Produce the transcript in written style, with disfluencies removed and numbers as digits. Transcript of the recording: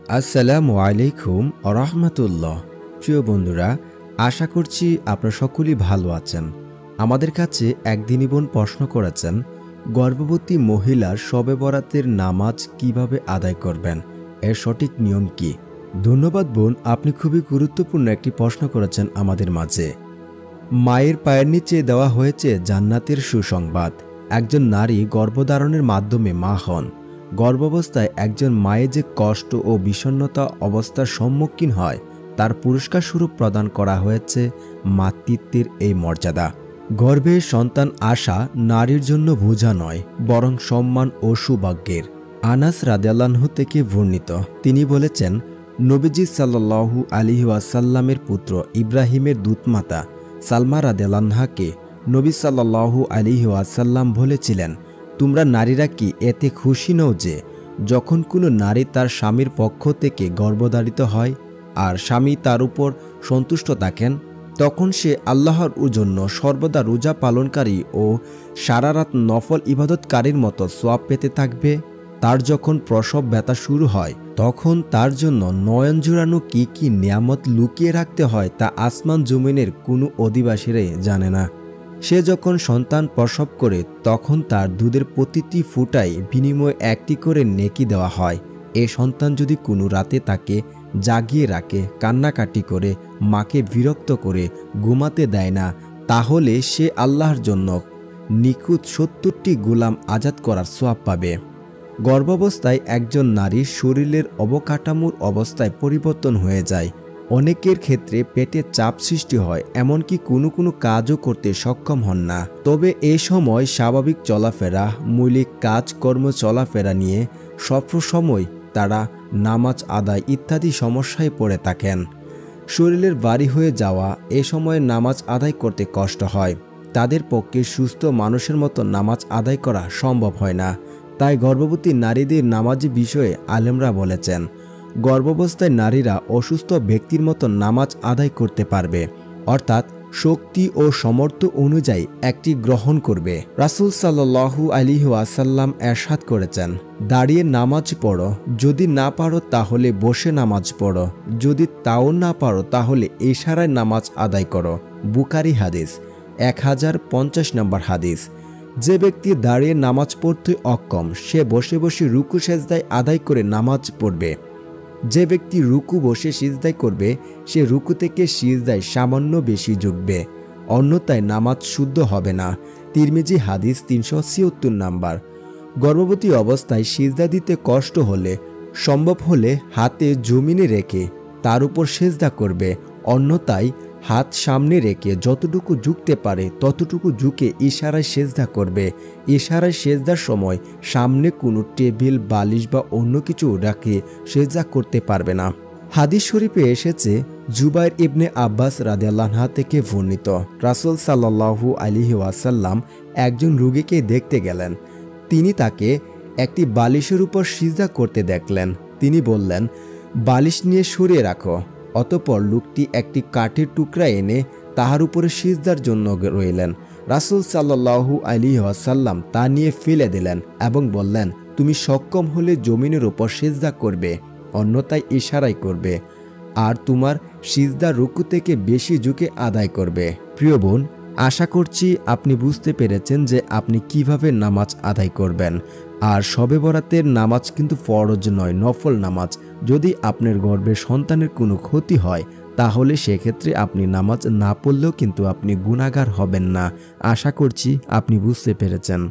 আসসালামু আলাইকুম আরহামাতুল্লাহ। প্রিয় বন্ধুরা, আশা করছি আপনারা সকলেই ভালো আছেন। আমাদের কাছে একদিনই বোন প্রশ্ন করেছেন, গর্ভবতী মহিলার শবে বরাতের নামাজ কিভাবে আদায় করবেন, এর সঠিক নিয়ম কি? ধন্যবাদ বোন, আপনি খুবই গুরুত্বপূর্ণ একটি প্রশ্ন করেছেন আমাদের মাঝে। মায়ের পায়ের নিচে দেওয়া হয়েছে জান্নাতের সুসংবাদ। একজন নারী গর্ভধারণের মাধ্যমে মা হন। গর্ভাবস্থায় একজন মায়ের যে কষ্ট ও বিষণ্ণতা অবস্থার সম্মুখীন হয়, তার পুরস্কার স্বরূপ প্রদান করা হয়েছে মাতৃত্বের এই মর্যাদা। গর্ভে সন্তান আসা নারীর জন্য বোঝা নয়, বরং সম্মান ও সৌভাগ্যের। আনাস রাদিয়াল্লাহু থেকে বর্ণিত, তিনি বলেছেন, নবীজি সাল্লাল্লাহু আলাইহি ওয়াসাল্লামের পুত্র ইব্রাহিমের দূতমাতা সালমা রাদিয়াল্লাহুকে নবী সাল্লাল্লাহু আলাইহি ওয়াসাল্লাম বলেছিলেন, তোমরা নারীরা কি এতে খুশি নও যে যখন কোনো নারী তার স্বামীর পক্ষ থেকে গর্ভধারিত হয় আর স্বামী তার উপর সন্তুষ্ট থাকেন, তখন সে আল্লাহর জন্য সর্বদা রোজা পালনকারী ও সারারাত নফল ইবাদতকারীর মতো সওয়াব পেতে থাকবে। তার যখন প্রসব ব্যথা শুরু হয়, তখন তার জন্য নয়ন জুড়ানো কি কি নিয়ামত লুকিয়ে রাখতে হয় তা আসমান জমিনের কোনো অধিবাসীরাই জানে না। সে যখন সন্তান প্রসব করে, তখন তার দুধের প্রতিটি ফুটায় বিনিময়ে একটি করে নেকি দেওয়া হয়। এ সন্তান যদি কোনো রাতে তাকে জাগিয়ে রাখে, কান্নাকাটি করে, মাকে বিরক্ত করে ঘুমাতে দেয় না, তাহলে সে আল্লাহর জন্য নিখুঁত ৭০টি গোলাম আজাদ করার সওয়াব পাবে। গর্ভাবস্থায় একজন নারীর শরীরের অবকাঠামোর অবস্থায় পরিবর্তন হয়ে যায়। অনেকের ক্ষেত্রে পেটে চাপ সৃষ্টি হয়, এমনকি কোনো কোনো কাজও করতে সক্ষম হন না। তবে এই সময় স্বাভাবিক চলাফেরা, মৌলিক কাজকর্ম চলাফেরা নিয়ে সবসময় তারা নামাজ আদায় ইত্যাদি সমস্যায় পড়ে থাকেন। শরীরের ভারী হয়ে যাওয়া, এ সময়ে নামাজ আদায় করতে কষ্ট হয়। তাদের পক্ষে সুস্থ মানুষের মতো নামাজ আদায় করা সম্ভব হয় না। তাই গর্ভবতী নারীদের নামাজি বিষয়ে আলেমরা বলেছেন, গর্ভাবস্থায় নারীরা অসুস্থ ব্যক্তির মতো নামাজ আদায় করতে পারবে, অর্থাৎ শক্তি ও সামর্থ্য অনুযায়ী একটি গ্রহণ করবে। রাসূল সাল্লাল্লাহু আলাইহি ওয়াসাল্লাম ইরশাদ করেছেন, দাঁড়িয়ে নামাজ পড়ো, যদি না পারো তাহলে বসে নামাজ পড়ো, যদি তাও না পারো তাহলে ইশারায় নামাজ আদায় করো। বুখারী হাদিস 1050 নম্বর হাদিস। যে ব্যক্তি দাঁড়িয়ে নামাজ পড়তে অক্ষম, সে বসে বসে রুকু সেজদায় আদায় করে নামাজ পড়বে। যে ব্যক্তি রুকু বসে সিজদায় করবে, সে রুকু থেকে সিজদায় সামান্য বেশি ঝুঁকবে, অন্যথায় নামাজ শুদ্ধ হবে না। তিরমিজি হাদিস 376 নাম্বার। গর্ভবতী অবস্থায় সিজদা দিতে কষ্ট হলে সম্ভব হলে হাতে জমিনে রেখে তার উপর সেজদা করবে, অন্যথায় হাত সামনে রেখে যতটুকু ঝুঁকতে পারে ততটুকু ঝুঁকে ইশারায় সেজদা করবে। ইশারায় সেজদার সময় সামনে কোনো টেবিল, বালিশ বা অন্য কিছু রাখে সেজদা করতে পারবে না। হাদিস শরীফে এসেছে, জুবাইর ইবনে আব্বাস রাদিয়াল্লাহু আনহু থেকে বর্ণিত, রাসূল সাল্লাল্লাহু আলাইহি ওয়াসাল্লাম একজন রোগীকে দেখতে গেলেন। তিনি তাকে একটি বালিশের উপর সিজদা করতে দেখলেন। তিনি বললেন, বালিশ নিয়ে সরিয়ে রাখো। অতঃপর লোকটি একটি কাঠের টুকরা এনে তাহার উপরে সিজদার জন্য রইলেন। রাসূল সাল্লাল্লাহু আলাইহি ওয়াসাল্লাম তা নিয়ে ফেলে দিলেন এবং বললেন, তুমি সক্ষম হলে জমিনের উপর সিজদা করবে, অন্যথায় ইশারায় করবে, আর তোমার সিজদা রুকু থেকে বেশি ঝুঁকে আদায় করবে। প্রিয় বোন, আশা করছি আপনি বুঝতে পেরেছেন যে আপনি কিভাবে নামাজ আদায় করবেন। আর শবে বরাতের নামাজ কিন্তু ফরজ নয়, নফল নামাজ। যদি আপনার গর্ভে সন্তানের কোনো ক্ষতি হয়, তাহলে সেক্ষেত্রে আপনি নামাজ না পড়লেও কিন্তু আপনি গুনাহগার হবেন না। আশা করছি আপনি বুঝতে পেরেছেন।